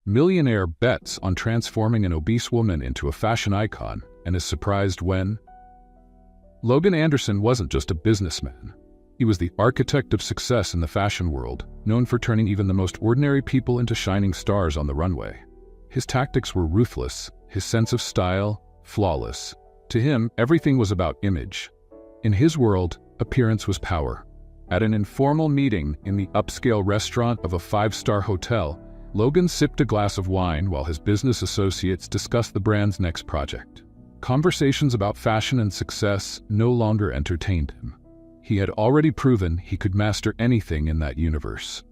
Millionaire bets on transforming an obese woman into a fashion icon and is surprised when... Logan Anderson wasn't just a businessman. He was the architect of success in the fashion world, known for turning even the most ordinary people into shining stars on the runway. His tactics were ruthless, his sense of style, flawless. To him, everything was about image. In his world, appearance was power. At an informal meeting in the upscale restaurant of a five-star hotel, Logan sipped a glass of wine while his business associates discussed the brand's next project. Conversations about fashion and success no longer entertained him. He had already proven he could master anything in that universe.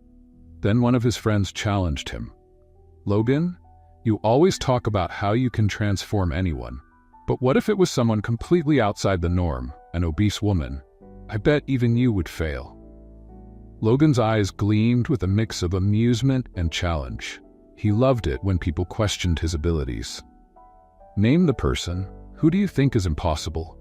Then one of his friends challenged him. "Logan, you always talk about how you can transform anyone. But what if it was someone completely outside the norm, an obese woman? I bet even you would fail." Logan's eyes gleamed with a mix of amusement and challenge. He loved it when people questioned his abilities. "Name the person. Who do you think is impossible?"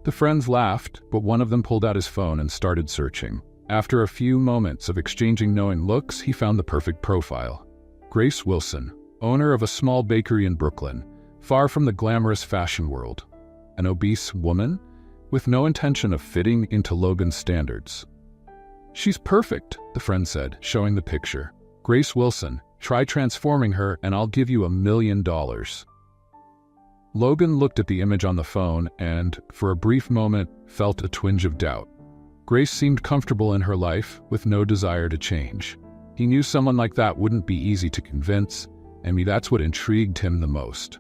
The friends laughed, but one of them pulled out his phone and started searching. After a few moments of exchanging knowing looks, he found the perfect profile. Grace Wilson, owner of a small bakery in Brooklyn, far from the glamorous fashion world. An obese woman, with no intention of fitting into Logan's standards. "She's perfect," the friend said, showing the picture. "Grace Wilson, try transforming her and I'll give you $1 million. Logan looked at the image on the phone and, for a brief moment, felt a twinge of doubt. Grace seemed comfortable in her life, with no desire to change. He knew someone like that wouldn't be easy to convince, and that's what intrigued him the most.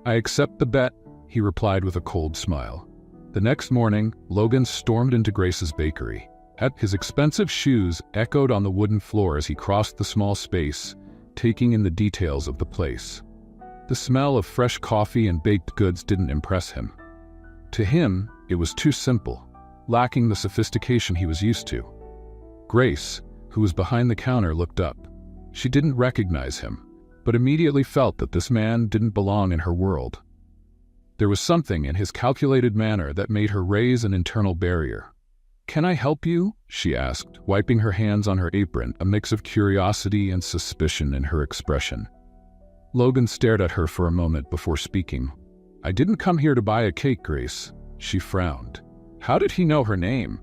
"I accept the bet," he replied with a cold smile. The next morning, Logan stormed into Grace's bakery. His expensive shoes echoed on the wooden floor as he crossed the small space, taking in the details of the place. The smell of fresh coffee and baked goods didn't impress him. To him, it was too simple, lacking the sophistication he was used to. Grace, who was behind the counter, looked up. She didn't recognize him, but immediately felt that this man didn't belong in her world. There was something in his calculated manner that made her raise an internal barrier. "Can I help you?" she asked, wiping her hands on her apron, a mix of curiosity and suspicion in her expression. Logan stared at her for a moment before speaking. "I didn't come here to buy a cake, Grace." She frowned. How did he know her name?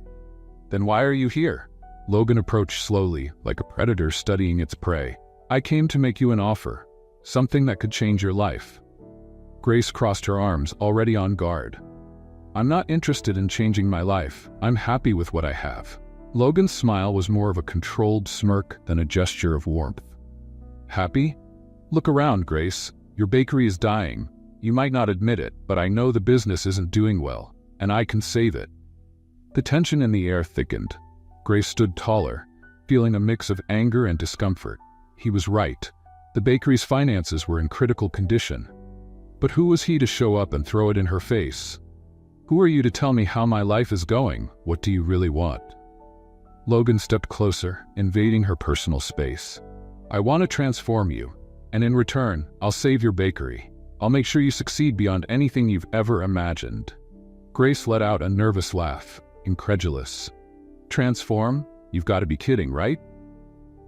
"Then why are you here?" Logan approached slowly, like a predator studying its prey. "I came to make you an offer, something that could change your life." Grace crossed her arms, already on guard. "I'm not interested in changing my life. I'm happy with what I have." Logan's smile was more of a controlled smirk than a gesture of warmth. "Happy? Look around, Grace. Your bakery is dying. You might not admit it, but I know the business isn't doing well, and I can save it." The tension in the air thickened. Grace stood taller, feeling a mix of anger and discomfort. He was right. The bakery's finances were in critical condition. But who was he to show up and throw it in her face? "Who are you to tell me how my life is going? What do you really want?" Logan stepped closer, invading her personal space. "I want to transform you, and in return, I'll save your bakery. I'll make sure you succeed beyond anything you've ever imagined." Grace let out a nervous laugh, incredulous. "Transform? You've got to be kidding, right?"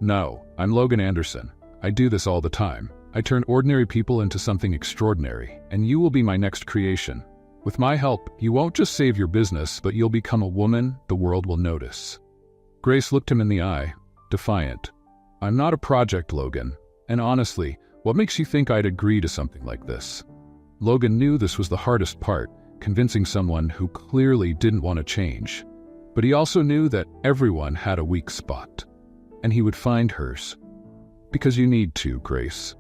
"No, I'm Logan Anderson. I do this all the time. I turn ordinary people into something extraordinary, and you will be my next creation. With my help, you won't just save your business, but you'll become a woman the world will notice." Grace looked him in the eye, defiant. "I'm not a project, Logan. And honestly, what makes you think I'd agree to something like this?" Logan knew this was the hardest part, convincing someone who clearly didn't want to change. But he also knew that everyone had a weak spot, and he would find hers. "Because you need to, Grace.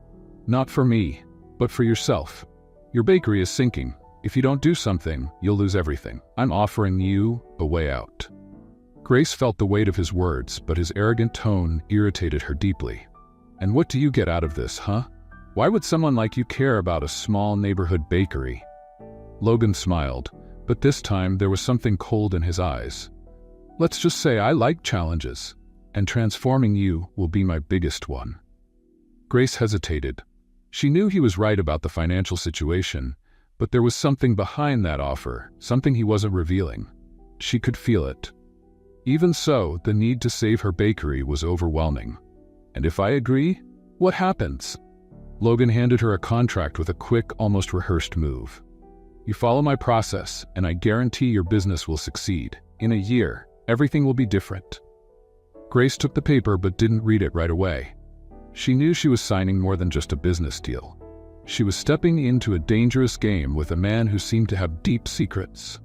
Not for me, but for yourself. Your bakery is sinking. If you don't do something, you'll lose everything. I'm offering you a way out." Grace felt the weight of his words, but his arrogant tone irritated her deeply. "And what do you get out of this, huh? Why would someone like you care about a small neighborhood bakery?" Logan smiled, but this time there was something cold in his eyes. "Let's just say I like challenges, and transforming you will be my biggest one." Grace hesitated. She knew he was right about the financial situation, but there was something behind that offer, something he wasn't revealing. She could feel it. Even so, the need to save her bakery was overwhelming. "And if I agree, What happens? Logan handed her a contract with a quick, almost rehearsed move. You follow my process, and I guarantee your business will succeed. In a year, everything will be different. Grace took the paper but didn't read it right away. She knew she was signing more than just a business deal. She was stepping into a dangerous game with a man who seemed to have deep secrets.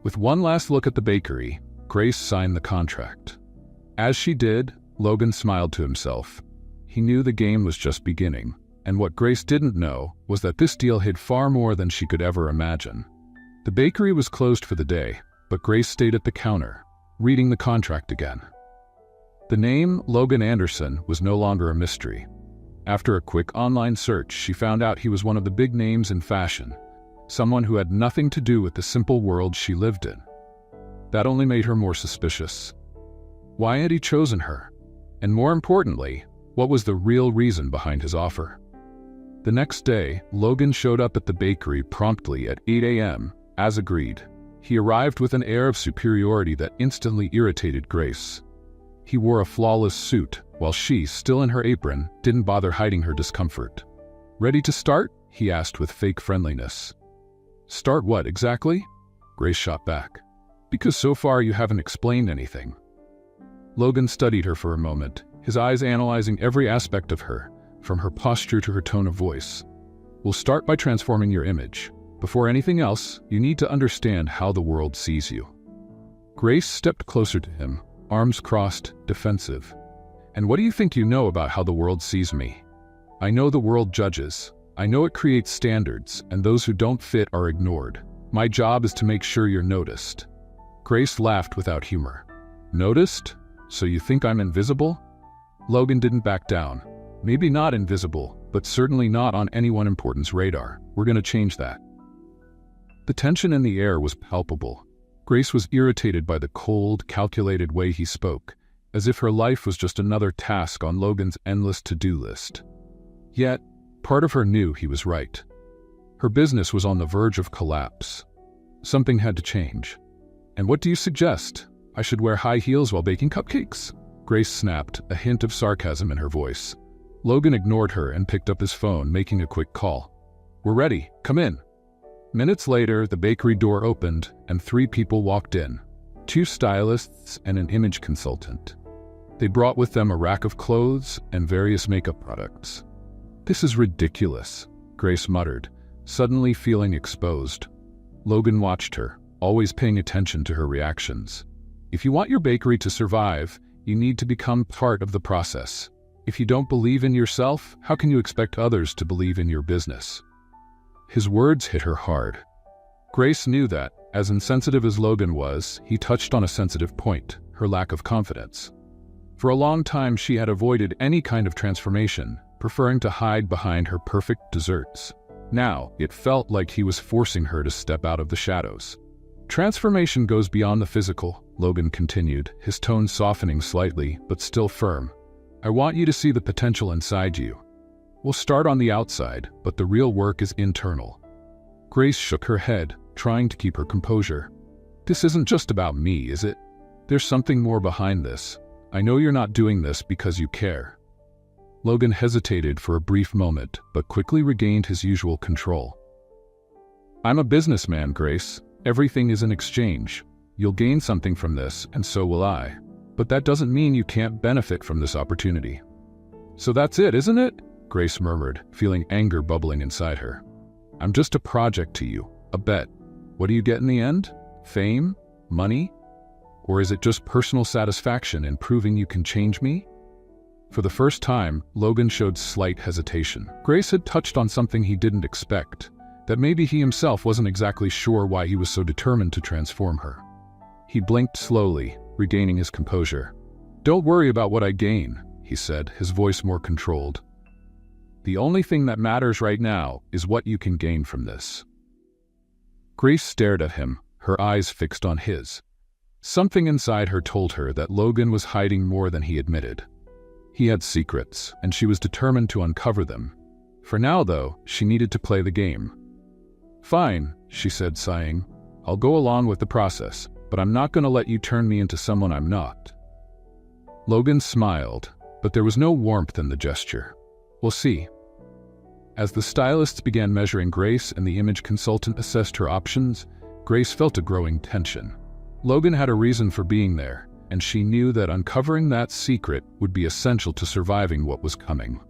With one last look at the bakery, Grace signed the contract. As she did, Logan smiled to himself. He knew the game was just beginning, and what Grace didn't know was that this deal hid far more than she could ever imagine. The bakery was closed for the day, but Grace stayed at the counter, reading the contract again. The name Logan Anderson was no longer a mystery. After a quick online search, she found out he was one of the big names in fashion, someone who had nothing to do with the simple world she lived in. That only made her more suspicious. Why had he chosen her? And more importantly, what was the real reason behind his offer? The next day, Logan showed up at the bakery promptly at 8 a.m., as agreed. He arrived with an air of superiority that instantly irritated Grace. He wore a flawless suit, while she, still in her apron, didn't bother hiding her discomfort. "Ready to start?" he asked with fake friendliness. "Start what, exactly?" Grace shot back. "Because so far you haven't explained anything." Logan studied her for a moment, his eyes analyzing every aspect of her, from her posture to her tone of voice. "We'll start by transforming your image. Before anything else, you need to understand how the world sees you." Grace stepped closer to him, arms crossed, defensive. "And what do you think you know about how the world sees me? I know the world judges. I know it creates standards, and those who don't fit are ignored. My job is to make sure you're noticed." Grace laughed without humor. "Noticed? So you think I'm invisible?" Logan didn't back down. "Maybe not invisible, but certainly not on anyone important's radar. We're going to change that." The tension in the air was palpable. Grace was irritated by the cold, calculated way he spoke, as if her life was just another task on Logan's endless to-do list. Yet, part of her knew he was right. Her business was on the verge of collapse. Something had to change. "And what do you suggest? I should wear high heels while baking cupcakes?" Grace snapped, a hint of sarcasm in her voice. Logan ignored her and picked up his phone, making a quick call. "We're ready. Come in." Minutes later, the bakery door opened, and 3 people walked in. 2 stylists and an image consultant. They brought with them a rack of clothes and various makeup products. "This is ridiculous," Grace muttered, suddenly feeling exposed. Logan watched her, always paying attention to her reactions. "If you want your bakery to survive, you need to become part of the process. If you don't believe in yourself, how can you expect others to believe in your business?" His words hit her hard. Grace knew that, as insensitive as Logan was, he touched on a sensitive point, her lack of confidence. For a long time, she had avoided any kind of transformation, preferring to hide behind her perfect desserts. Now, it felt like he was forcing her to step out of the shadows. "Transformation goes beyond the physical," Logan continued, his tone softening slightly, but still firm. "I want you to see the potential inside you. We'll start on the outside, but the real work is internal." Grace shook her head, trying to keep her composure. "This isn't just about me, is it? There's something more behind this. I know you're not doing this because you care." Logan hesitated for a brief moment, but quickly regained his usual control. "I'm a businessman, Grace. Everything is an exchange. You'll gain something from this, and so will I. But that doesn't mean you can't benefit from this opportunity." "So that's it, isn't it?" Grace murmured, feeling anger bubbling inside her. "I'm just a project to you, a bet. What do you get in the end? Fame? Money? Or is it just personal satisfaction in proving you can change me?" For the first time, Logan showed slight hesitation. Grace had touched on something he didn't expect, that maybe he himself wasn't exactly sure why he was so determined to transform her. He blinked slowly, regaining his composure. "Don't worry about what I gain," he said, his voice more controlled. "The only thing that matters right now is what you can gain from this." Grace stared at him, her eyes fixed on his. Something inside her told her that Logan was hiding more than he admitted. He had secrets, and she was determined to uncover them. For now, though, she needed to play the game. "Fine," she said, sighing. "I'll go along with the process, but I'm not going to let you turn me into someone I'm not." Logan smiled, but there was no warmth in the gesture. "We'll see." As the stylists began measuring Grace and the image consultant assessed her options, Grace felt a growing tension. Logan had a reason for being there, and she knew that uncovering that secret would be essential to surviving what was coming.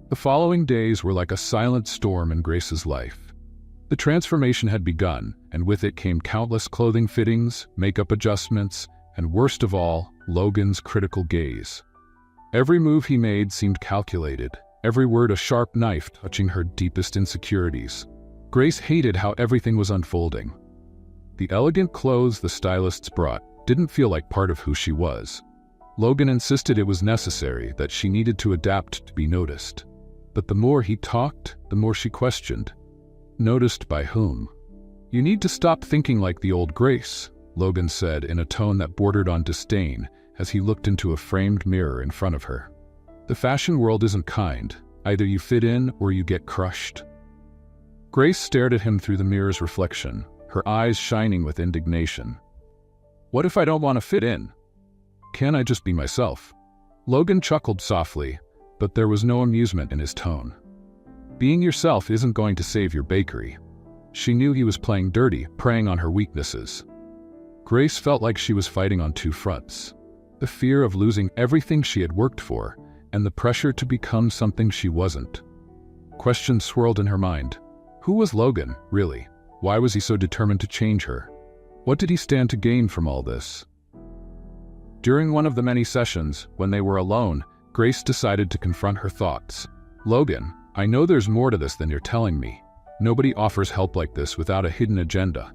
The following days were like a silent storm in Grace's life. The transformation had begun, and with it came countless clothing fittings, makeup adjustments, and worst of all, Logan's critical gaze. Every move he made seemed calculated, every word a sharp knife touching her deepest insecurities. Grace hated how everything was unfolding. The elegant clothes the stylists brought didn't feel like part of who she was. Logan insisted it was necessary, that she needed to adapt to be noticed. But the more he talked, the more she questioned. Noticed by whom? "You need to stop thinking like the old Grace," Logan said in a tone that bordered on disdain as he looked into a framed mirror in front of her. "The fashion world isn't kind. Either you fit in or you get crushed." Grace stared at him through the mirror's reflection, her eyes shining with indignation. "What if I don't want to fit in? Can't I just be myself?" Logan chuckled softly, but there was no amusement in his tone. "Being yourself isn't going to save your bakery." She knew he was playing dirty, preying on her weaknesses. Grace felt like she was fighting on two fronts: the fear of losing everything she had worked for, and the pressure to become something she wasn't. Questions swirled in her mind. Who was Logan, really? Why was he so determined to change her? What did he stand to gain from all this? During one of the many sessions, when they were alone, Grace decided to confront her thoughts. "Logan, I know there's more to this than you're telling me. Nobody offers help like this without a hidden agenda.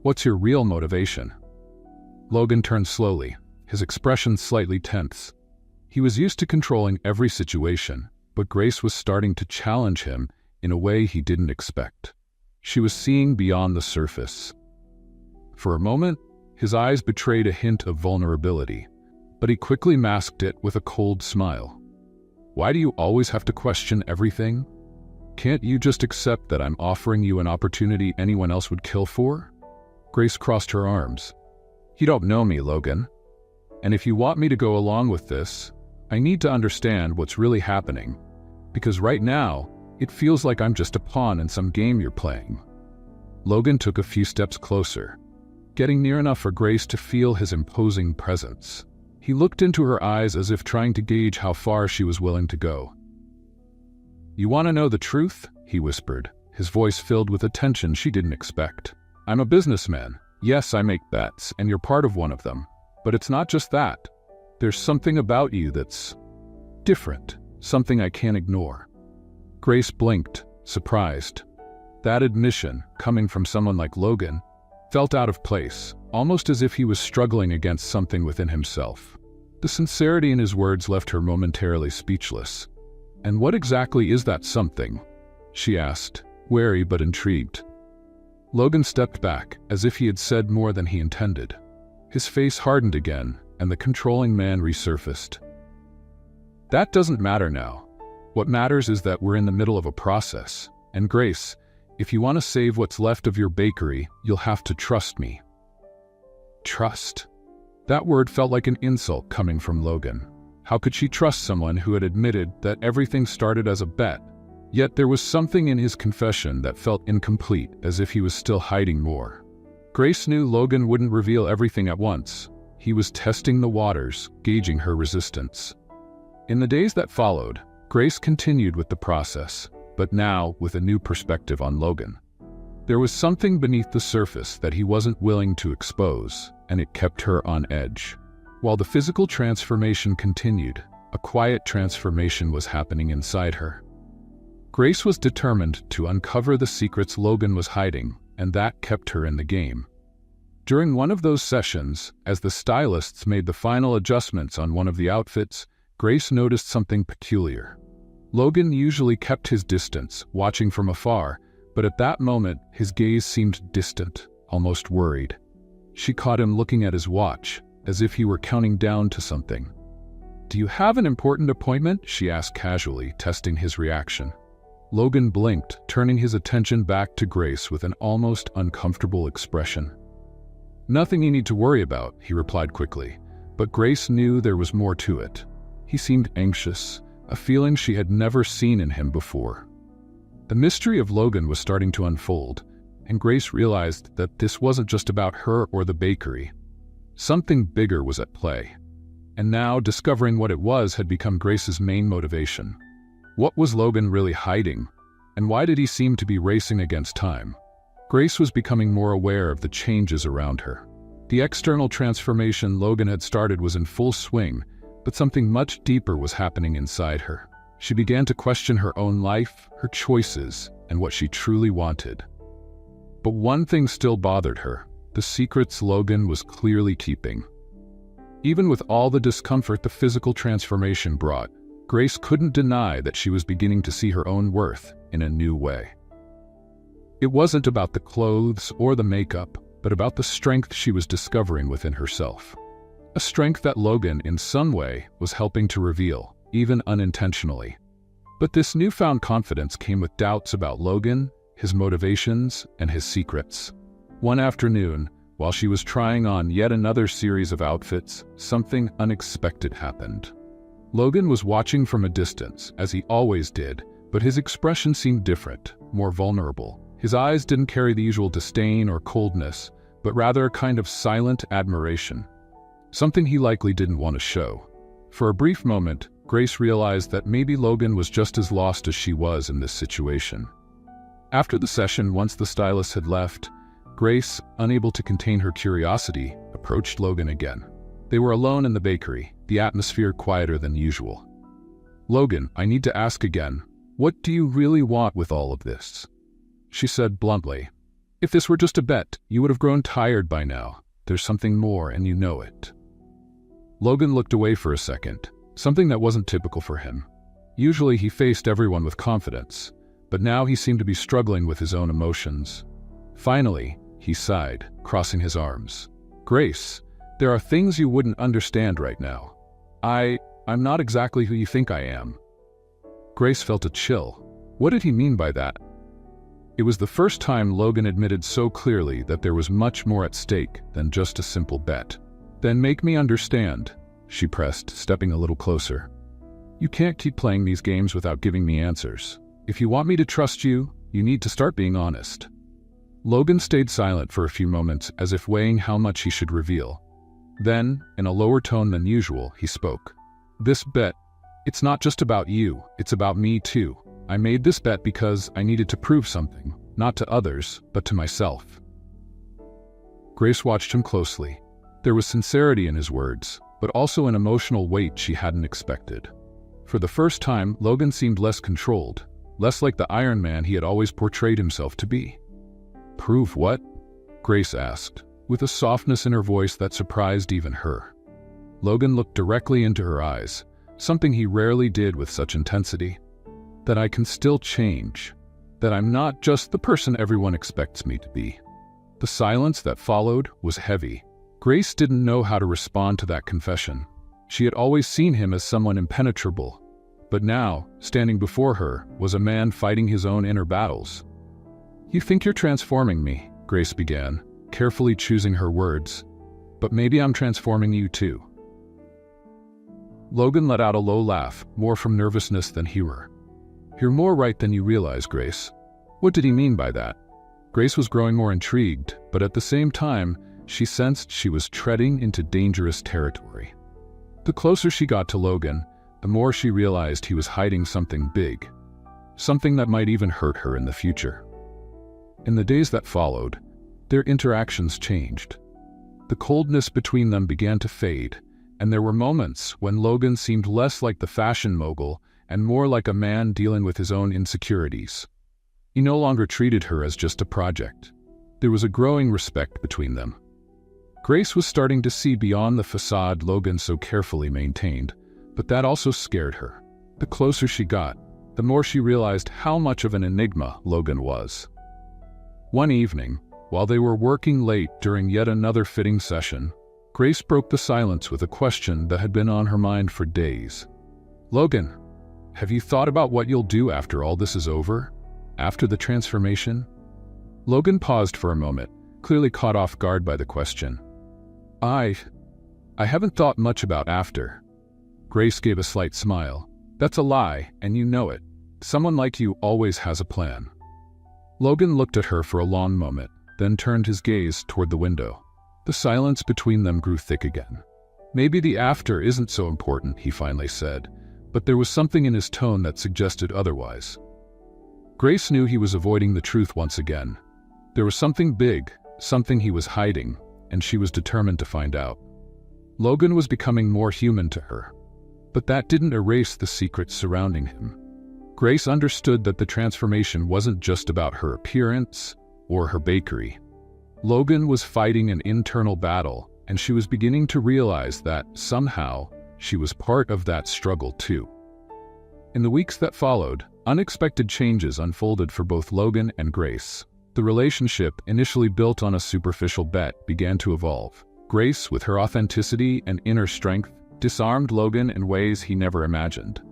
What's your real motivation?" Logan turned slowly, his expression slightly tense. He was used to controlling every situation, but Grace was starting to challenge him in a way he didn't expect. She was seeing beyond the surface. For a moment, his eyes betrayed a hint of vulnerability, but he quickly masked it with a cold smile. "Why do you always have to question everything? Can't you just accept that I'm offering you an opportunity anyone else would kill for?" Grace crossed her arms. "You don't know me, Logan. And if you want me to go along with this, I need to understand what's really happening, because right now, it feels like I'm just a pawn in some game you're playing." Logan took a few steps closer, getting near enough for Grace to feel his imposing presence. He looked into her eyes as if trying to gauge how far she was willing to go. "You want to know the truth?" he whispered, his voice filled with a tension she didn't expect. "I'm a businessman. Yes, I make bets, and you're part of one of them. But it's not just that. There's something about you that's different, something I can't ignore." Grace blinked, surprised. That admission, coming from someone like Logan, felt out of place, almost as if he was struggling against something within himself. The sincerity in his words left her momentarily speechless. "And what exactly is that something?" she asked, wary but intrigued. Logan stepped back, as if he had said more than he intended. His face hardened again, and the controlling man resurfaced. "That doesn't matter now. What matters is that we're in the middle of a process. And Grace, if you want to save what's left of your bakery, you'll have to trust me." Trust. That word felt like an insult coming from Logan. How could she trust someone who had admitted that everything started as a bet? Yet there was something in his confession that felt incomplete, as if he was still hiding more. Grace knew Logan wouldn't reveal everything at once. He was testing the waters, gauging her resistance. In the days that followed, Grace continued with the process, but now with a new perspective on Logan. There was something beneath the surface that he wasn't willing to expose, and it kept her on edge. While the physical transformation continued, a quiet transformation was happening inside her. Grace was determined to uncover the secrets Logan was hiding, and that kept her in the game. During one of those sessions, as the stylists made the final adjustments on one of the outfits, Grace noticed something peculiar. Logan usually kept his distance, watching from afar, but at that moment, his gaze seemed distant, almost worried. She caught him looking at his watch, as if he were counting down to something. "Do you have an important appointment?" she asked casually, testing his reaction. Logan blinked, turning his attention back to Grace with an almost uncomfortable expression. "Nothing you need to worry about," he replied quickly, but Grace knew there was more to it. He seemed anxious, a feeling she had never seen in him before. The mystery of Logan was starting to unfold, and Grace realized that this wasn't just about her or the bakery. Something bigger was at play. And now, discovering what it was had become Grace's main motivation. What was Logan really hiding? And why did he seem to be racing against time? Grace was becoming more aware of the changes around her. The external transformation Logan had started was in full swing, but something much deeper was happening inside her. She began to question her own life, her choices, and what she truly wanted. But one thing still bothered her: the secrets Logan was clearly keeping. Even with all the discomfort the physical transformation brought, Grace couldn't deny that she was beginning to see her own worth in a new way. It wasn't about the clothes or the makeup, but about the strength she was discovering within herself. A strength that Logan, in some way, was helping to reveal, even unintentionally. But this newfound confidence came with doubts about Logan, his motivations, and his secrets. One afternoon, while she was trying on yet another series of outfits, something unexpected happened. Logan was watching from a distance, as he always did, but his expression seemed different, more vulnerable. His eyes didn't carry the usual disdain or coldness, but rather a kind of silent admiration. Something he likely didn't want to show. For a brief moment, Grace realized that maybe Logan was just as lost as she was in this situation. After the session, once the stylist had left, Grace, unable to contain her curiosity, approached Logan again. They were alone in the bakery, the atmosphere quieter than usual. "Logan, I need to ask again, what do you really want with all of this?" She said bluntly. "If this were just a bet, you would have grown tired by now. There's something more, and you know it." Logan looked away for a second, something that wasn't typical for him. Usually he faced everyone with confidence, but now he seemed to be struggling with his own emotions. Finally, he sighed, crossing his arms. "Grace, there are things you wouldn't understand right now. I'm not exactly who you think I am." Grace felt a chill. What did he mean by that? It was the first time Logan admitted so clearly that there was much more at stake than just a simple bet. "Then make me understand," she pressed, stepping a little closer. "You can't keep playing these games without giving me answers. If you want me to trust you, you need to start being honest." Logan stayed silent for a few moments, as if weighing how much he should reveal. Then, in a lower tone than usual, he spoke. "This bet, it's not just about you, it's about me too. I made this bet because I needed to prove something, not to others, but to myself." Grace watched him closely. There was sincerity in his words, but also an emotional weight she hadn't expected. For the first time, Logan seemed less controlled, less like the Iron Man he had always portrayed himself to be. "Prove what?" Grace asked, with a softness in her voice that surprised even her. Logan looked directly into her eyes, something he rarely did with such intensity. "That I can still change. That I'm not just the person everyone expects me to be." The silence that followed was heavy. Grace didn't know how to respond to that confession. She had always seen him as someone impenetrable, but now, standing before her, was a man fighting his own inner battles. "You think you're transforming me," Grace began, carefully choosing her words, "but maybe I'm transforming you too." Logan let out a low laugh, more from nervousness than humor. "You're more right than you realize, Grace." What did he mean by that? Grace was growing more intrigued, but at the same time, she sensed she was treading into dangerous territory. The closer she got to Logan, the more she realized he was hiding something big, something that might even hurt her in the future. In the days that followed, their interactions changed. The coldness between them began to fade, and there were moments when Logan seemed less like the fashion mogul and more like a man dealing with his own insecurities. He no longer treated her as just a project. There was a growing respect between them. Grace was starting to see beyond the facade Logan so carefully maintained, but that also scared her. The closer she got, the more she realized how much of an enigma Logan was. One evening, while they were working late during yet another fitting session, Grace broke the silence with a question that had been on her mind for days. "Logan, have you thought about what you'll do after all this is over? After the transformation?" Logan paused for a moment, clearly caught off guard by the question. I haven't thought much about after." Grace gave a slight smile. That's a lie, and you know it. Someone like you always has a plan. Logan looked at her for a long moment, then turned his gaze toward the window. The silence between them grew thick again. Maybe the after isn't so important, he finally said, but there was something in his tone that suggested otherwise. Grace knew he was avoiding the truth once again. There was something big, something he was hiding, and she was determined to find out. Logan was becoming more human to her, but that didn't erase the secrets surrounding him. Grace understood that the transformation wasn't just about her appearance or her bakery. Logan was fighting an internal battle, and she was beginning to realize that, somehow, she was part of that struggle too. In the weeks that followed, unexpected changes unfolded for both Logan and Grace. The relationship, initially built on a superficial bet, began to evolve. Grace, with her authenticity and inner strength, disarmed Logan in ways he never imagined.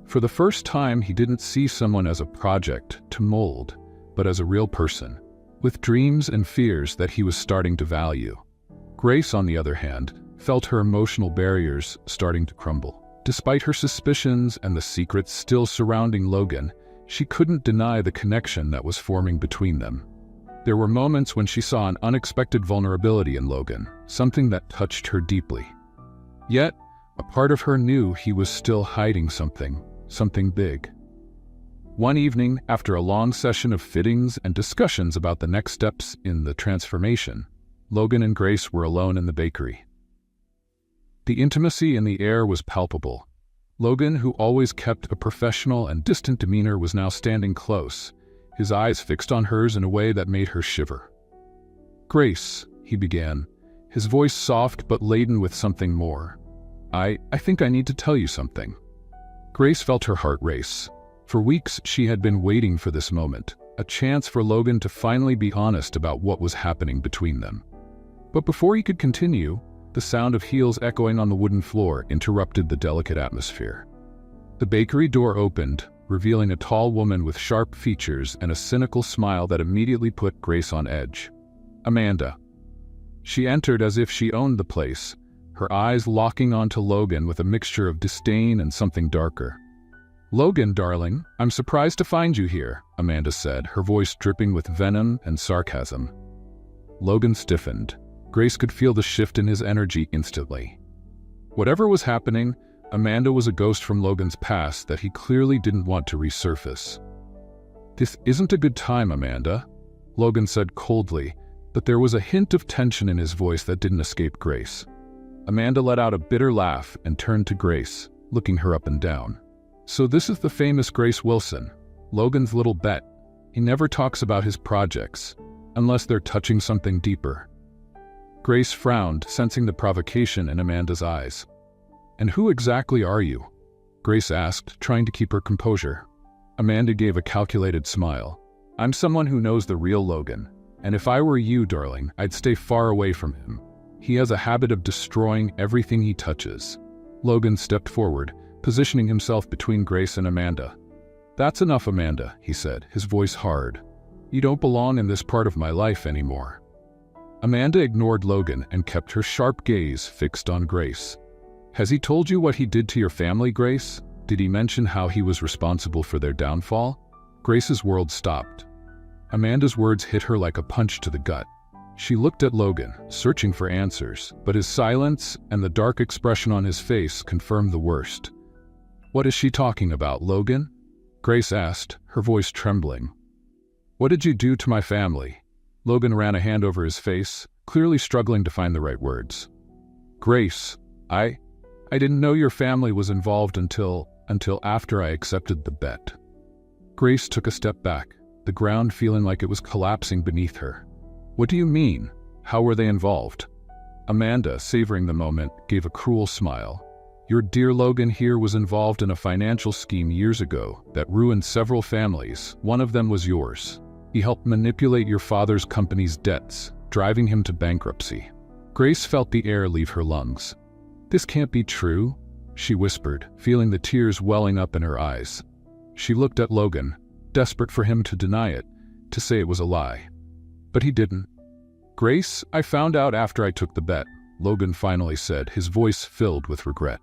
For the first time, he didn't see someone as a project to mold, but as a real person, with dreams and fears that he was starting to value. Grace, on the other hand, felt her emotional barriers starting to crumble. Despite her suspicions and the secrets still surrounding Logan, she couldn't deny the connection that was forming between them. There were moments when she saw an unexpected vulnerability in Logan, something that touched her deeply. Yet, a part of her knew he was still hiding something big. One evening, after a long session of fittings and discussions about the next steps in the transformation, Logan and Grace were alone in the bakery. The intimacy in the air was palpable. Logan, who always kept a professional and distant demeanor, was now standing close, his eyes fixed on hers in a way that made her shiver. "Grace," he began, his voice soft but laden with something more. I think I need to tell you something." Grace felt her heart race. For weeks, she had been waiting for this moment, a chance for Logan to finally be honest about what was happening between them. But before he could continue, the sound of heels echoing on the wooden floor interrupted the delicate atmosphere. The bakery door opened, revealing a tall woman with sharp features and a cynical smile that immediately put Grace on edge. Amanda. She entered as if she owned the place, her eyes locking onto Logan with a mixture of disdain and something darker. "Logan, darling, I'm surprised to find you here," Amanda said, her voice dripping with venom and sarcasm. Logan stiffened. Grace could feel the shift in his energy instantly. Whatever was happening, Amanda was a ghost from Logan's past that he clearly didn't want to resurface. "This isn't a good time, Amanda," Logan said coldly, but there was a hint of tension in his voice that didn't escape Grace. Amanda let out a bitter laugh and turned to Grace, looking her up and down. "So this is the famous Grace Wilson, Logan's little bet. He never talks about his projects, unless they're touching something deeper." Grace frowned, sensing the provocation in Amanda's eyes. "And who exactly are you?" Grace asked, trying to keep her composure. Amanda gave a calculated smile. "I'm someone who knows the real Logan, and if I were you, darling, I'd stay far away from him. He has a habit of destroying everything he touches." Logan stepped forward, positioning himself between Grace and Amanda. "That's enough, Amanda," he said, his voice hard. "You don't belong in this part of my life anymore." Amanda ignored Logan and kept her sharp gaze fixed on Grace. "Has he told you what he did to your family, Grace? Did he mention how he was responsible for their downfall?" Grace's world stopped. Amanda's words hit her like a punch to the gut. She looked at Logan, searching for answers, but his silence and the dark expression on his face confirmed the worst. "What is she talking about, Logan?" Grace asked, her voice trembling. "What did you do to my family?" Logan ran a hand over his face, clearly struggling to find the right words. "Grace, I didn't know your family was involved until after I accepted the bet." Grace took a step back, the ground feeling like it was collapsing beneath her. "What do you mean? How were they involved?" Amanda, savoring the moment, gave a cruel smile. "Your dear Logan here was involved in a financial scheme years ago that ruined several families. One of them was yours. He helped manipulate your father's company's debts, driving him to bankruptcy." Grace felt the air leave her lungs. "This can't be true," she whispered, feeling the tears welling up in her eyes. She looked at Logan, desperate for him to deny it, to say it was a lie. But he didn't. "Grace, I found out after I took the bet," Logan finally said, his voice filled with regret.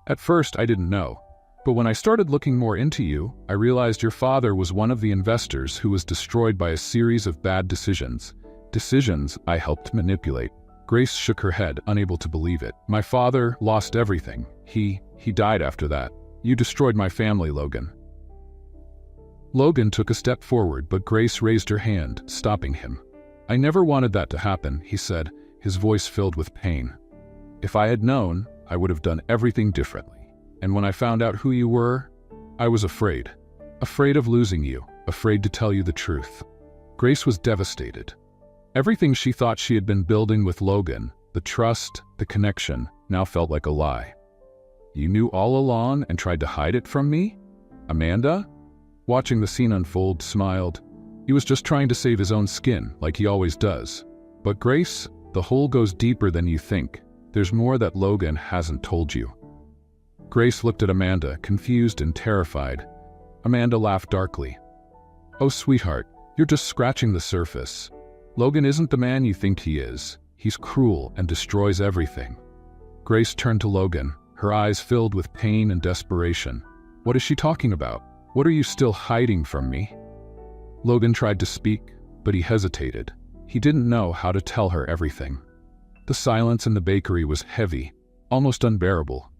At first, I didn't know. But when I started looking more into you, I realized your father was one of the investors who was destroyed by a series of bad decisions. Decisions I helped manipulate. Grace shook her head, unable to believe it. My father lost everything. He died after that. You destroyed my family, Logan. Logan took a step forward, but Grace raised her hand, stopping him. I never wanted that to happen, he said, his voice filled with pain. If I had known, I would have done everything differently. And when I found out who you were, I was afraid. Afraid of losing you, afraid to tell you the truth. Grace was devastated. Everything she thought she had been building with Logan, the trust, the connection, now felt like a lie. You knew all along and tried to hide it from me? Amanda? Watching the scene unfold, smiled. He was just trying to save his own skin, like he always does. But Grace, the hole goes deeper than you think. There's more that Logan hasn't told you. Grace looked at Amanda, confused and terrified. Amanda laughed darkly. Oh, sweetheart, you're just scratching the surface. Logan isn't the man you think he is. He's cruel and destroys everything. Grace turned to Logan, her eyes filled with pain and desperation. What is she talking about? What are you still hiding from me? Logan tried to speak, but he hesitated. He didn't know how to tell her everything. The silence in the bakery was heavy, almost unbearable.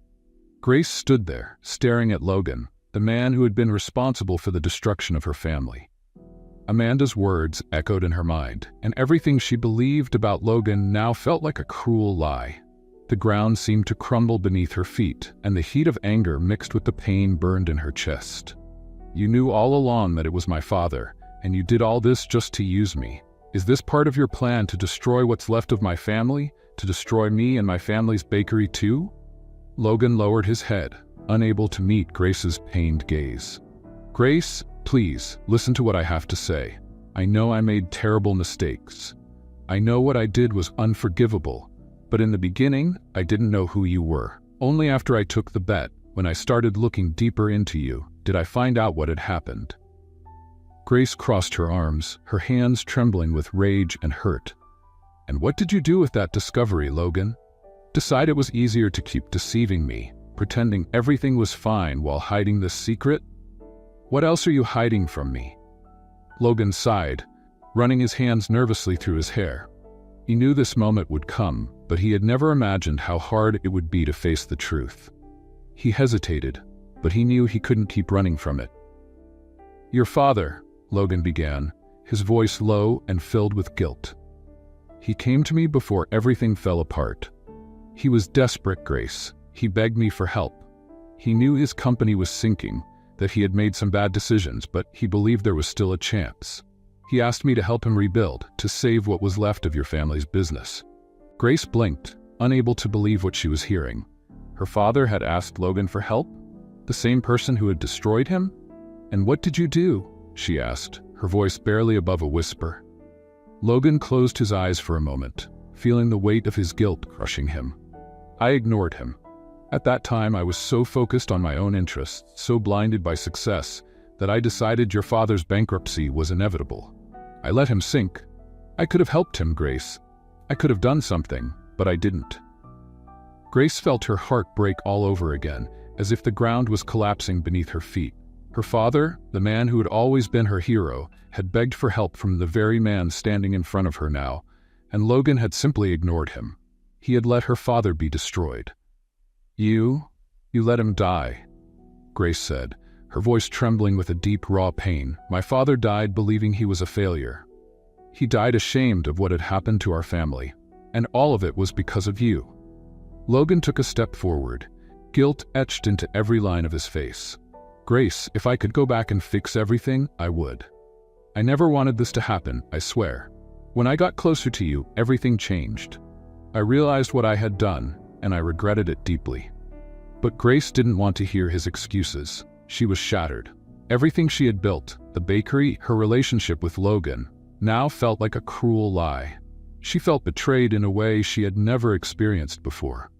Grace stood there, staring at Logan, the man who had been responsible for the destruction of her family. Amanda's words echoed in her mind, and everything she believed about Logan now felt like a cruel lie. The ground seemed to crumble beneath her feet, and the heat of anger mixed with the pain burned in her chest. You knew all along that it was my father, and you did all this just to use me. Is this part of your plan to destroy what's left of my family? To destroy me and my family's bakery too? Logan lowered his head, unable to meet Grace's pained gaze. Grace, please, listen to what I have to say. I know I made terrible mistakes. I know what I did was unforgivable, but in the beginning, I didn't know who you were. Only after I took the bet, when I started looking deeper into you, did I find out what had happened. Grace crossed her arms, her hands trembling with rage and hurt. And what did you do with that discovery, Logan? Decide it was easier to keep deceiving me, pretending everything was fine while hiding this secret? What else are you hiding from me? Logan sighed, running his hands nervously through his hair. He knew this moment would come, but he had never imagined how hard it would be to face the truth. He hesitated, but he knew he couldn't keep running from it. Your father, Logan began, his voice low and filled with guilt. He came to me before everything fell apart. He was desperate, Grace. He begged me for help. He knew his company was sinking, that he had made some bad decisions, but he believed there was still a chance. He asked me to help him rebuild, to save what was left of your family's business. Grace blinked, unable to believe what she was hearing. Her father had asked Logan for help? The same person who had destroyed him? And what did you do? She asked, her voice barely above a whisper. Logan closed his eyes for a moment, feeling the weight of his guilt crushing him. I ignored him. At that time, I was so focused on my own interests, so blinded by success, that I decided your father's bankruptcy was inevitable. I let him sink. I could have helped him, Grace. I could have done something, but I didn't. Grace felt her heart break all over again, as if the ground was collapsing beneath her feet. Her father, the man who had always been her hero, had begged for help from the very man standing in front of her now, and Logan had simply ignored him. He had let her father be destroyed. You let him die, Grace said, her voice trembling with a deep, raw pain. My father died believing he was a failure. He died ashamed of what had happened to our family, and all of it was because of you. Logan took a step forward, guilt etched into every line of his face. Grace, if I could go back and fix everything, I would. I never wanted this to happen, I swear. When I got closer to you, everything changed. I realized what I had done, and I regretted it deeply. But Grace didn't want to hear his excuses. She was shattered. Everything she had built, the bakery, her relationship with Logan, now felt like a cruel lie. She felt betrayed in a way she had never experienced before.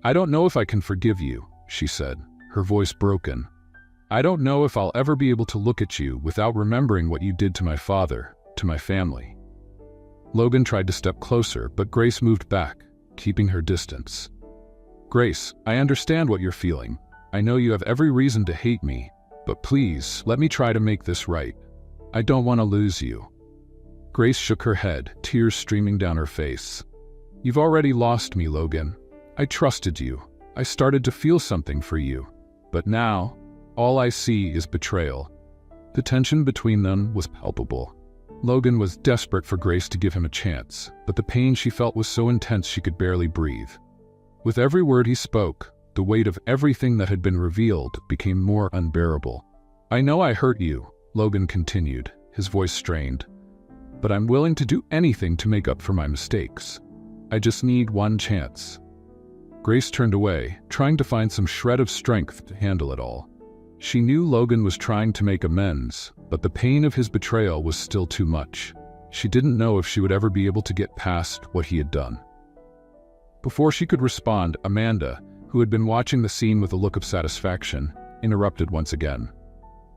I don't know if I can forgive you, she said, her voice broken. I don't know if I'll ever be able to look at you without remembering what you did to my father, to my family. Logan tried to step closer, but Grace moved back, keeping her distance. Grace, I understand what you're feeling. I know you have every reason to hate me, but please, let me try to make this right. I don't want to lose you." Grace shook her head, tears streaming down her face. "You've already lost me, Logan. I trusted you. I started to feel something for you. But now, all I see is betrayal." The tension between them was palpable. Logan was desperate for Grace to give him a chance, but the pain she felt was so intense she could barely breathe. With every word he spoke, the weight of everything that had been revealed became more unbearable. "I know I hurt you," Logan continued, his voice strained. "But I'm willing to do anything to make up for my mistakes. I just need one chance." Grace turned away, trying to find some shred of strength to handle it all. She knew Logan was trying to make amends, but the pain of his betrayal was still too much. She didn't know if she would ever be able to get past what he had done. Before she could respond, Amanda, who had been watching the scene with a look of satisfaction, interrupted once again.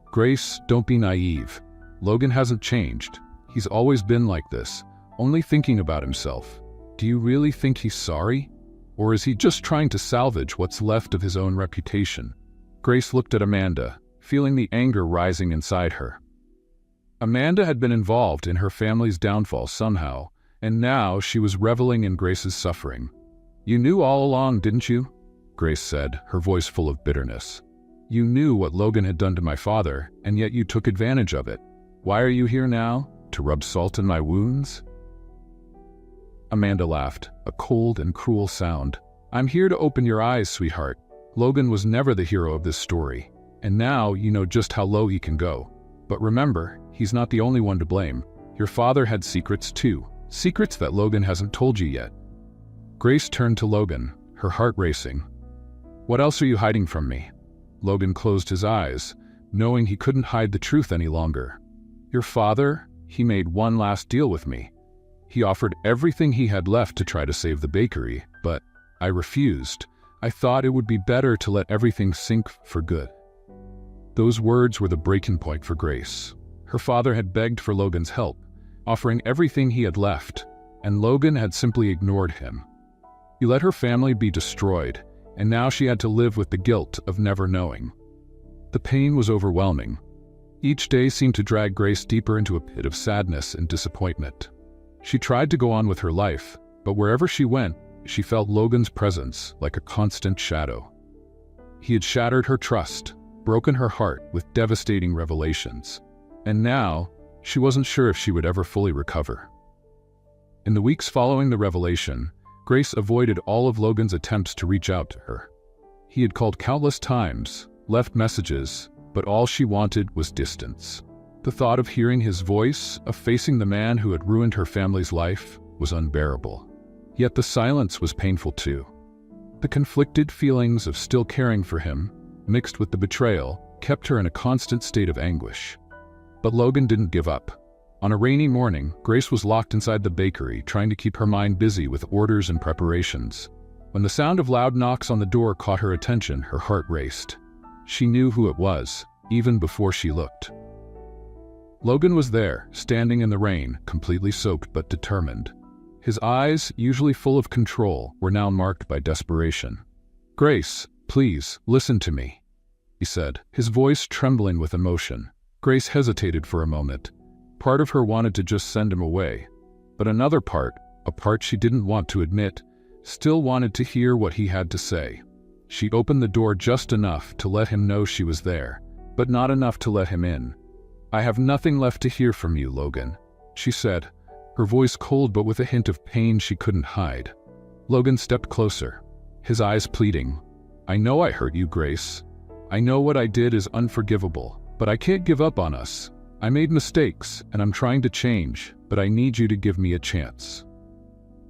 "Grace, don't be naive. Logan hasn't changed. He's always been like this, only thinking about himself. Do you really think he's sorry? Or is he just trying to salvage what's left of his own reputation?" Grace looked at Amanda, feeling the anger rising inside her. Amanda had been involved in her family's downfall somehow, and now she was reveling in Grace's suffering. "You knew all along, didn't you?" Grace said, her voice full of bitterness. "You knew what Logan had done to my father, and yet you took advantage of it. Why are you here now? To rub salt in my wounds?" Amanda laughed, a cold and cruel sound. "I'm here to open your eyes, sweetheart. Logan was never the hero of this story, and now you know just how low he can go. But remember, he's not the only one to blame. Your father had secrets too, secrets that Logan hasn't told you yet." Grace turned to Logan, her heart racing. "What else are you hiding from me?" Logan closed his eyes, knowing he couldn't hide the truth any longer. "Your father, he made one last deal with me. He offered everything he had left to try to save the bakery, but I refused. I thought it would be better to let everything sink for good." Those words were the breaking point for Grace. Her father had begged for Logan's help, offering everything he had left, and Logan had simply ignored him. He let her family be destroyed, and now she had to live with the guilt of never knowing. The pain was overwhelming. Each day seemed to drag Grace deeper into a pit of sadness and disappointment. She tried to go on with her life, but wherever she went, she felt Logan's presence like a constant shadow. He had shattered her trust, broken her heart with devastating revelations, and now she wasn't sure if she would ever fully recover. In the weeks following the revelation, Grace avoided all of Logan's attempts to reach out to her. He had called countless times, left messages, but all she wanted was distance. The thought of hearing his voice, of facing the man who had ruined her family's life, was unbearable. Yet the silence was painful too. The conflicted feelings of still caring for him, mixed with the betrayal, kept her in a constant state of anguish. But Logan didn't give up. On a rainy morning, Grace was locked inside the bakery, trying to keep her mind busy with orders and preparations. When the sound of loud knocks on the door caught her attention, her heart raced. She knew who it was, even before she looked. Logan was there, standing in the rain, completely soaked but determined. His eyes, usually full of control, were now marked by desperation. "Grace, please, listen to me," he said, his voice trembling with emotion. Grace hesitated for a moment. Part of her wanted to just send him away, but another part, a part she didn't want to admit, still wanted to hear what he had to say. She opened the door just enough to let him know she was there, but not enough to let him in. "I have nothing left to hear from you, Logan," she said, her voice cold but with a hint of pain she couldn't hide. Logan stepped closer, his eyes pleading. "I know I hurt you, Grace. I know what I did is unforgivable, but I can't give up on us. I made mistakes, and I'm trying to change, but I need you to give me a chance."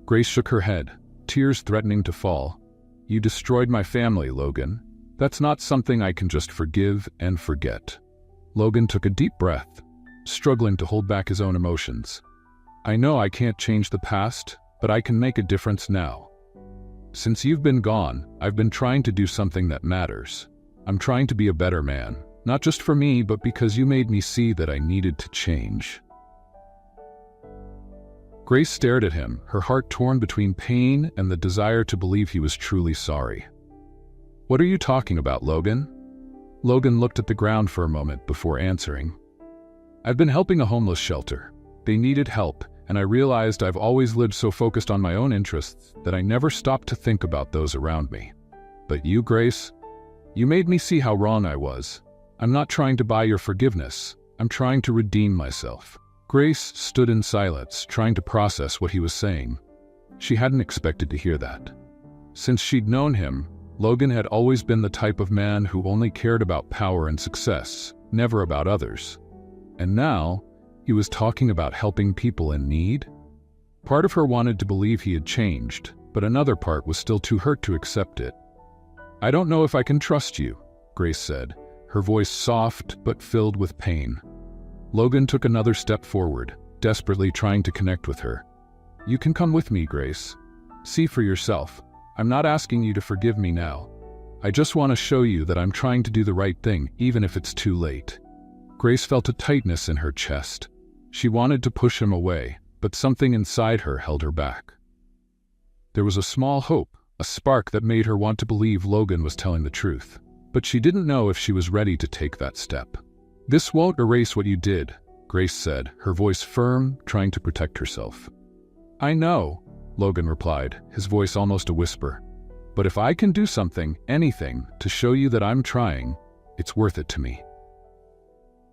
Grace shook her head, tears threatening to fall. "You destroyed my family, Logan. That's not something I can just forgive and forget." Logan took a deep breath, struggling to hold back his own emotions. "I know I can't change the past, but I can make a difference now. Since you've been gone, I've been trying to do something that matters. I'm trying to be a better man, not just for me, but because you made me see that I needed to change." Grace stared at him, her heart torn between pain and the desire to believe he was truly sorry. "What are you talking about, Logan?" Logan looked at the ground for a moment before answering. "I've been helping a homeless shelter. They needed help, and I realized I've always lived so focused on my own interests that I never stopped to think about those around me. But you, Grace, you made me see how wrong I was. I'm not trying to buy your forgiveness. I'm trying to redeem myself." Grace stood in silence, trying to process what he was saying. She hadn't expected to hear that. Since she'd known him, Logan had always been the type of man who only cared about power and success, never about others. And now, he was talking about helping people in need? Part of her wanted to believe he had changed, but another part was still too hurt to accept it. "I don't know if I can trust you," Grace said, her voice soft but filled with pain. Logan took another step forward, desperately trying to connect with her. "You can come with me, Grace. See for yourself. I'm not asking you to forgive me now. I just want to show you that I'm trying to do the right thing, even if it's too late." Grace felt a tightness in her chest. She wanted to push him away, but something inside her held her back. There was a small hope, a spark that made her want to believe Logan was telling the truth. But she didn't know if she was ready to take that step. "This won't erase what you did," Grace said, her voice firm, trying to protect herself. "I know," Logan replied, his voice almost a whisper. "But if I can do something, anything, to show you that I'm trying, it's worth it to me."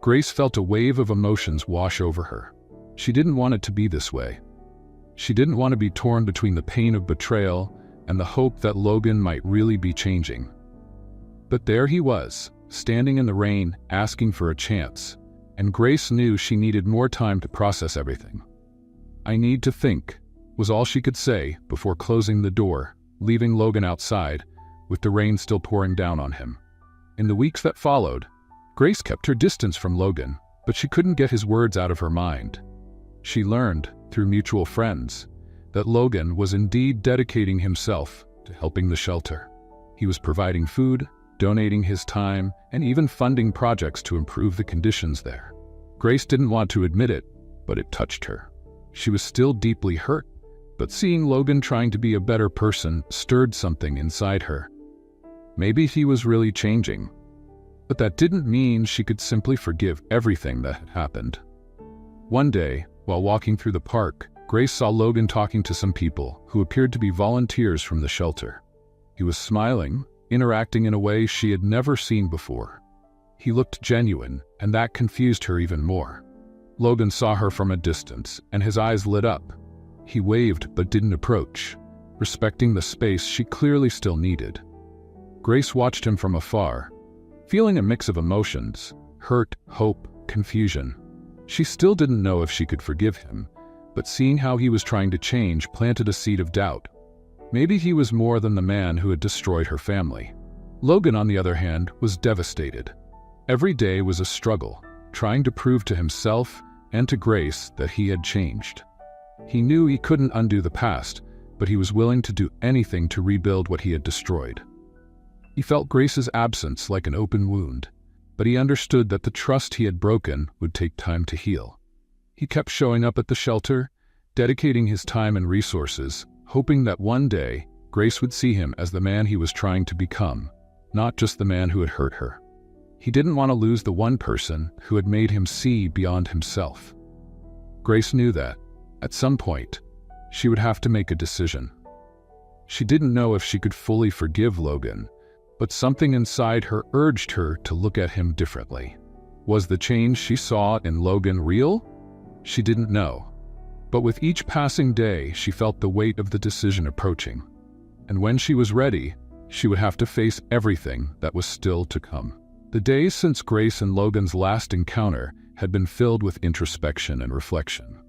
Grace felt a wave of emotions wash over her. She didn't want it to be this way. She didn't want to be torn between the pain of betrayal and the hope that Logan might really be changing. But there he was, standing in the rain, asking for a chance, and Grace knew she needed more time to process everything. "I need to think," was all she could say before closing the door, leaving Logan outside, with the rain still pouring down on him. In the weeks that followed, Grace kept her distance from Logan, but she couldn't get his words out of her mind. She learned, through mutual friends, that Logan was indeed dedicating himself to helping the shelter. He was providing food, donating his time, and even funding projects to improve the conditions there. Grace didn't want to admit it, but it touched her. She was still deeply hurt, but seeing Logan trying to be a better person stirred something inside her. Maybe he was really changing, but that didn't mean she could simply forgive everything that had happened. One day, while walking through the park, Grace saw Logan talking to some people who appeared to be volunteers from the shelter. He was smiling, interacting in a way she had never seen before. He looked genuine, and that confused her even more. Logan saw her from a distance, and his eyes lit up. He waved but didn't approach, respecting the space she clearly still needed. Grace watched him from afar, feeling a mix of emotions: hurt, hope, confusion. She still didn't know if she could forgive him, but seeing how he was trying to change planted a seed of doubt. Maybe he was more than the man who had destroyed her family. Logan, on the other hand, was devastated. Every day was a struggle, trying to prove to himself and to Grace that he had changed. He knew he couldn't undo the past, but he was willing to do anything to rebuild what he had destroyed. He felt Grace's absence like an open wound, but he understood that the trust he had broken would take time to heal. He kept showing up at the shelter, dedicating his time and resources, hoping that one day Grace would see him as the man he was trying to become, not just the man who had hurt her. He didn't want to lose the one person who had made him see beyond himself. Grace knew that, at some point, she would have to make a decision. She didn't know if she could fully forgive Logan, but something inside her urged her to look at him differently. Was the change she saw in Logan real? She didn't know. But with each passing day, she felt the weight of the decision approaching. And when she was ready, she would have to face everything that was still to come. The days since Grace and Logan's last encounter had been filled with introspection and reflection.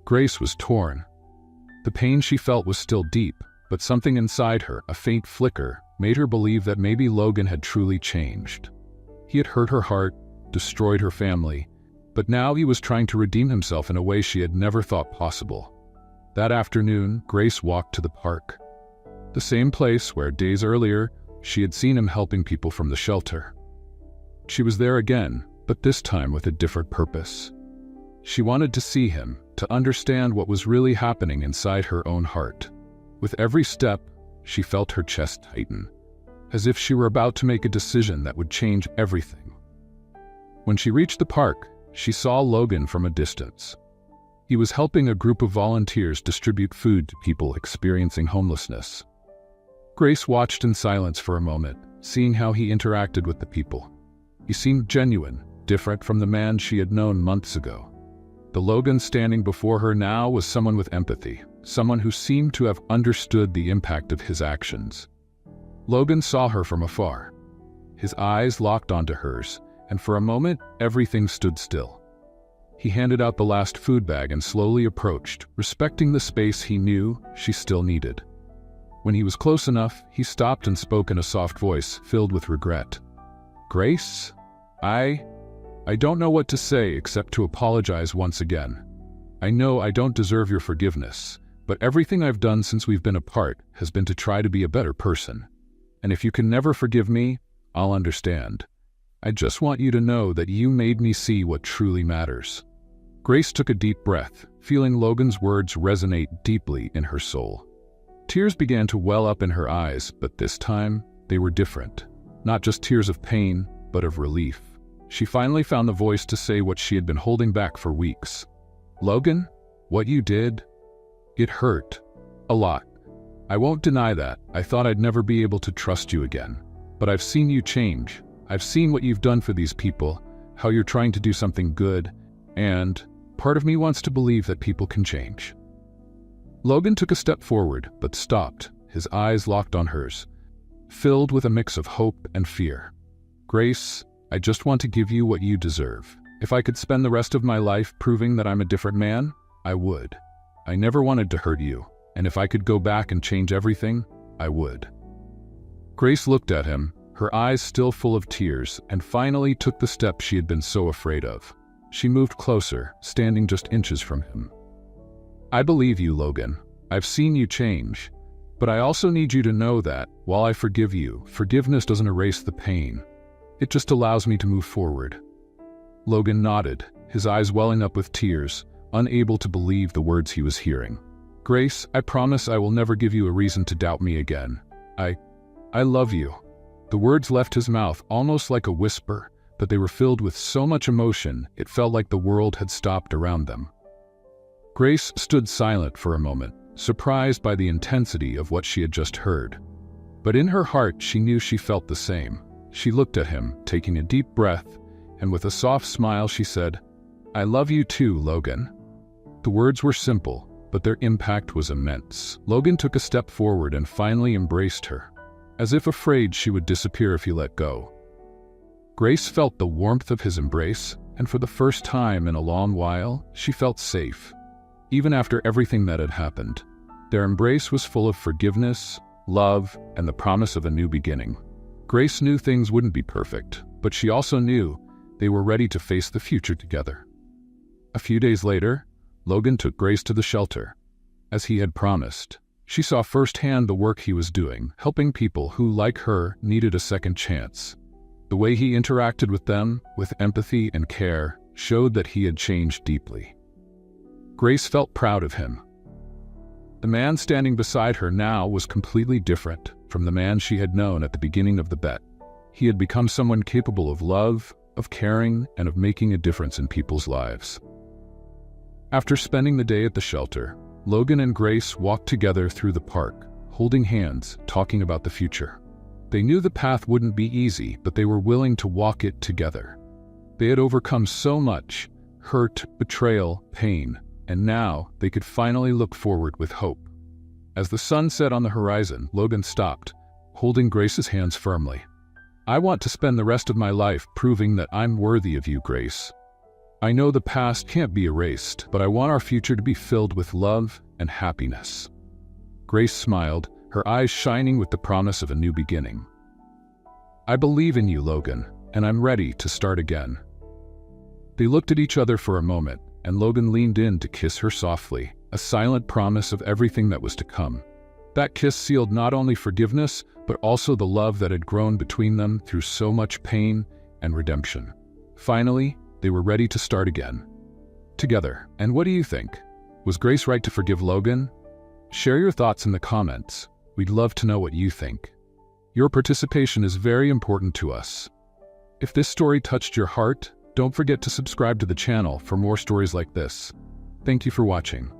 Grace was torn. The pain she felt was still deep, but something inside her, a faint flicker, made her believe that maybe Logan had truly changed. He had hurt her heart, destroyed her family, but now he was trying to redeem himself in a way she had never thought possible. That afternoon, Grace walked to the park, the same place where days earlier she had seen him helping people from the shelter. She was there again, but this time with a different purpose. She wanted to see him, to understand what was really happening inside her own heart. With every step, she felt her chest tighten, as if she were about to make a decision that would change everything. When she reached the park, she saw Logan from a distance. He was helping a group of volunteers distribute food to people experiencing homelessness. Grace watched in silence for a moment, seeing how he interacted with the people. He seemed genuine, different from the man she had known months ago. The Logan standing before her now was someone with empathy, someone who seemed to have understood the impact of his actions. Logan saw her from afar. His eyes locked onto hers, and for a moment, everything stood still. He handed out the last food bag and slowly approached, respecting the space he knew she still needed. When he was close enough, he stopped and spoke in a soft voice filled with regret. "Grace, I don't know what to say except to apologize once again. I know I don't deserve your forgiveness, but everything I've done since we've been apart has been to try to be a better person. And if you can never forgive me, I'll understand. I just want you to know that you made me see what truly matters." Grace took a deep breath, feeling Logan's words resonate deeply in her soul. Tears began to well up in her eyes, but this time, they were different. Not just tears of pain, but of relief. She finally found the voice to say what she had been holding back for weeks. "Logan, what you did, it hurt. A lot. I won't deny that. I thought I'd never be able to trust you again. But I've seen you change. I've seen what you've done for these people, how you're trying to do something good, and part of me wants to believe that people can change." Logan took a step forward, but stopped, his eyes locked on hers, filled with a mix of hope and fear. "Grace, I just want to give you what you deserve. If I could spend the rest of my life proving that I'm a different man, I would. I never wanted to hurt you, and if I could go back and change everything, I would." Grace looked at him, her eyes still full of tears, and finally took the step she had been so afraid of. She moved closer, standing just inches from him. "I believe you, Logan. I've seen you change. But I also need you to know that, while I forgive you, forgiveness doesn't erase the pain. It just allows me to move forward." Logan nodded, his eyes welling up with tears, unable to believe the words he was hearing. "Grace, I promise I will never give you a reason to doubt me again. I love you." The words left his mouth almost like a whisper, but they were filled with so much emotion it felt like the world had stopped around them. Grace stood silent for a moment, surprised by the intensity of what she had just heard. But in her heart she knew she felt the same. She looked at him, taking a deep breath, and with a soft smile she said, "I love you too, Logan." The words were simple, but their impact was immense. Logan took a step forward and finally embraced her, as if afraid she would disappear if he let go. Grace felt the warmth of his embrace, and for the first time in a long while, she felt safe. Even after everything that had happened, their embrace was full of forgiveness, love, and the promise of a new beginning. Grace knew things wouldn't be perfect, but she also knew they were ready to face the future together. A few days later, Logan took Grace to the shelter. As he had promised, she saw firsthand the work he was doing, helping people who, like her, needed a second chance. The way he interacted with them, with empathy and care, showed that he had changed deeply. Grace felt proud of him. The man standing beside her now was completely different from the man she had known at the beginning of the bet. He had become someone capable of love, of caring, and of making a difference in people's lives. After spending the day at the shelter, Logan and Grace walked together through the park, holding hands, talking about the future. They knew the path wouldn't be easy, but they were willing to walk it together. They had overcome so much: hurt, betrayal, pain, and now they could finally look forward with hope. As the sun set on the horizon, Logan stopped, holding Grace's hands firmly. "I want to spend the rest of my life proving that I'm worthy of you, Grace. I know the past can't be erased, but I want our future to be filled with love and happiness." Grace smiled, her eyes shining with the promise of a new beginning. "I believe in you, Logan, and I'm ready to start again." They looked at each other for a moment, and Logan leaned in to kiss her softly, a silent promise of everything that was to come. That kiss sealed not only forgiveness, but also the love that had grown between them through so much pain and redemption. Finally, they were ready to start again. Together. And what do you think? Was Grace right to forgive Logan? Share your thoughts in the comments. We'd love to know what you think. Your participation is very important to us. If this story touched your heart, don't forget to subscribe to the channel for more stories like this. Thank you for watching.